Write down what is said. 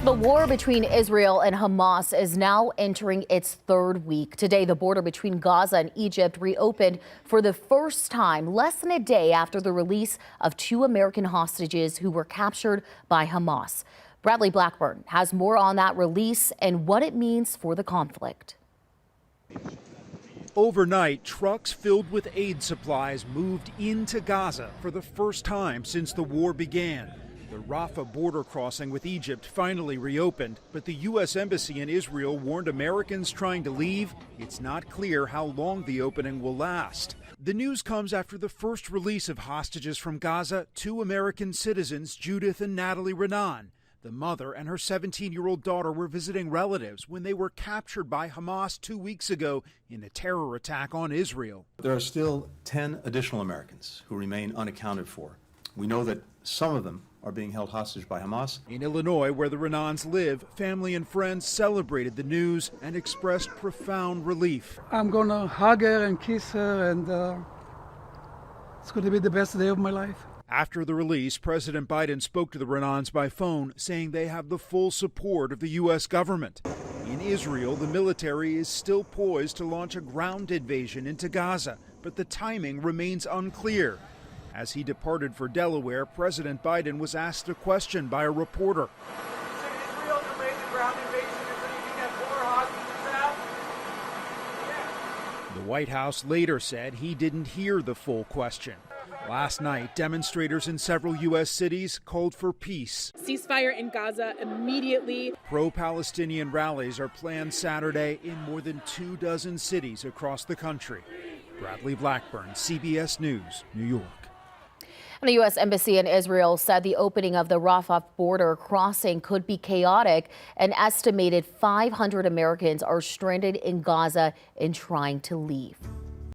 The war between Israel and Hamas is now entering its third week. Today, the border between Gaza and Egypt reopened for the first time less than a day after the release of 2 American hostages who were captured by Hamas. Bradley Blackburn has more on that release and what it means for the conflict. Overnight, trucks filled with aid supplies moved into Gaza for the first time since the war began. The Rafah border crossing with Egypt finally reopened, but the U.S. Embassy in Israel warned Americans trying to leave it's not clear how long the opening will last. The news comes after the first release of hostages from Gaza, 2 American citizens, Judith and Natalie Renan. The mother and her 17-year-old daughter were visiting relatives when they were captured by Hamas 2 weeks ago in a terror attack on Israel. There are still 10 additional Americans who remain unaccounted for. We know that some of them are being held hostage by Hamas. In Illinois, where the Renans live, family and friends celebrated the news and expressed profound relief. I'm going to hug her and kiss her, and it's going to be the best day of my life. After the release, President Biden spoke to the Renans by phone, saying they have the full support of the U.S. government. In Israel, the military is still poised to launch a ground invasion into Gaza, but the timing remains unclear. As he departed for Delaware, President Biden was asked a question by a reporter. Israel delayed the ground invasion until you can get more hostages out? The White House later said he didn't hear the full question. Last night, demonstrators in several U.S. cities called for peace. Ceasefire in Gaza immediately. Pro-Palestinian rallies are planned Saturday in more than 24 cities across the country. Bradley Blackburn, CBS News, New York. And the U.S. Embassy in Israel said the opening of the Rafah border crossing could be chaotic. An estimated 500 Americans are stranded in Gaza and trying to leave.